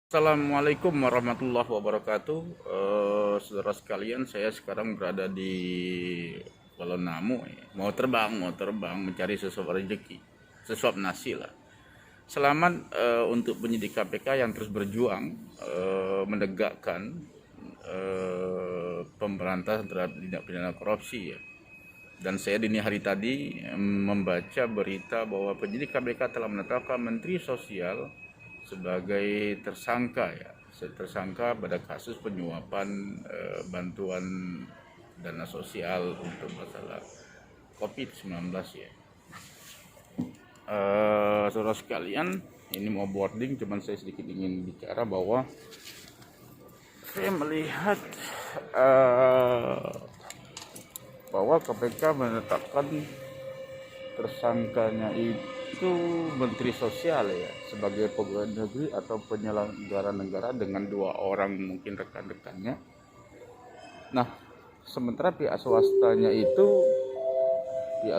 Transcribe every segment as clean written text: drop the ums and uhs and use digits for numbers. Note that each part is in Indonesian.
Assalamualaikum warahmatullahi wabarakatuh. Saudara sekalian, saya sekarang berada di Kuala Namu. Mau terbang mencari sesuap rezeki, sesuap nasi lah. Selamat untuk penyidik KPK yang terus berjuang menegakkan pemberantasan terhadap tindak pidana korupsi ya. Dan saya dini hari tadi membaca berita bahwa penyidik KPK telah menetapkan Menteri Sosial sebagai tersangka pada kasus penyuapan bantuan dana sosial untuk masalah COVID-19 ya. Saudara sekalian, ini mau boarding, cuman saya sedikit ingin bicara bahwa saya melihat bahwa KPK menetapkan tersangkanya itu Menteri Sosial ya sebagai pegawai negeri atau penyelenggara negara dengan 2 orang mungkin rekan-rekannya. Nah, sementara pihak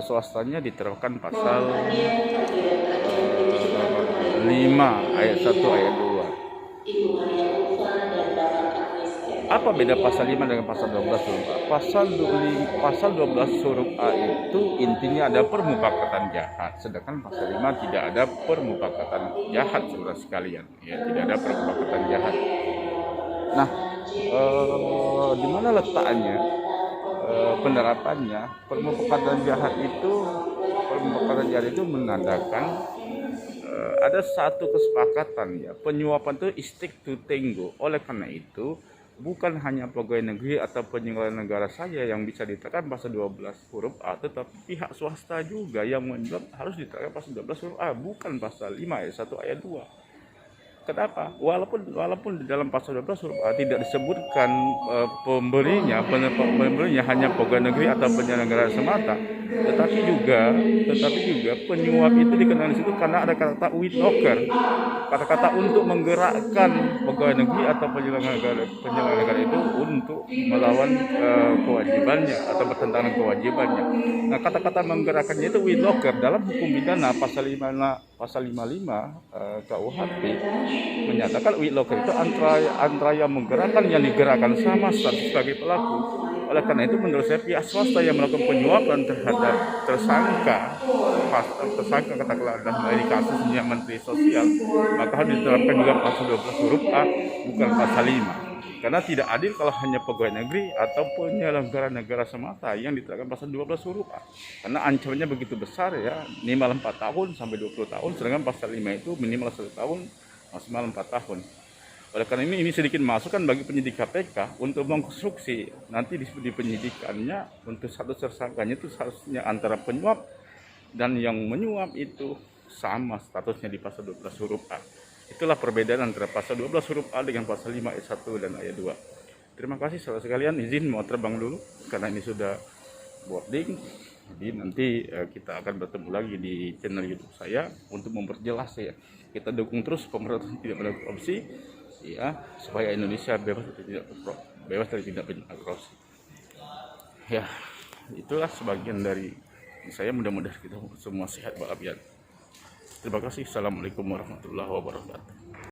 swastanya diterapkan pasal 5 ayat 1 ayat 2. Apa beda pasal 5 dengan pasal 12 huruf A? Pasal 12 huruf A itu intinya ada permufakatan jahat, sedangkan pasal 5 tidak ada permufakatan jahat, saudara sekalian. Ya, tidak ada permufakatan jahat. Nah, di mana letaknya penerapannya? Permufakatan jahat itu menandakan ada satu kesepakatan ya, penyuapan itu stick to tango. Oleh karena itu bukan hanya pegawai negeri atau penyelenggara negara saja yang bisa diterapkan pasal 12 huruf A, tetapi pihak swasta juga yang menyuap harus diterapkan pasal 12 huruf A, bukan pasal 5 ayat 1 ayat 2. Kenapa? Walaupun di dalam pasal 12 huruf A tidak disebutkan pemberinya hanya pegawai negeri atau penyelenggara semata, tetapi juga penyuap itu dikenal di situ karena ada kata with locker, kata-kata untuk menggerakkan pegawai negeri atau penyelenggara negara itu untuk melawan kewajibannya atau bertentangan kewajibannya. Nah, kata-kata menggerakkannya itu with locker dalam hukum pidana pasal 55 KUHP menyatakan with locker itu antara yang menggerakkan yang digerakkan sama sebagai pelaku. Oleh karena itu menurut saya pihak swasta yang melakukan penyuapan terhadap tersangka katakanlah dalam kasusnya Menteri Sosial, maka harus diterapkan juga pasal 12 huruf A bukan pasal 5. Karena tidak adil kalau hanya pegawai negeri atau penyelenggara negara semata yang diterapkan pasal 12 huruf A. Karena ancamannya begitu besar ya, minimal 4 tahun sampai 20 tahun, sedangkan pasal 5 itu minimal 1 tahun, maksimal 4 tahun. Oleh karena ini sedikit masukan bagi penyidik KPK untuk mengkonstruksi nanti di penyidikannya untuk satu tersangkanya itu seharusnya antara penyuap dan yang menyuap itu sama statusnya di pasal 12 huruf A. Itulah perbedaan antara pasal 12 huruf A dengan pasal 5 ayat 1 dan ayat 2. Terima kasih saudara sekalian, izin mau terbang dulu karena ini sudah boarding. Jadi nanti kita akan bertemu lagi di channel YouTube saya untuk memperjelas ya. Kita dukung terus pemberantasan tindak pidana korupsi ya, supaya Indonesia bebas dari tindak pidana korupsi. Ya, itulah sebagian dari saya, mudah-mudahan kita semua sehat walafiat. Terima kasih. Assalamualaikum warahmatullahi wabarakatuh.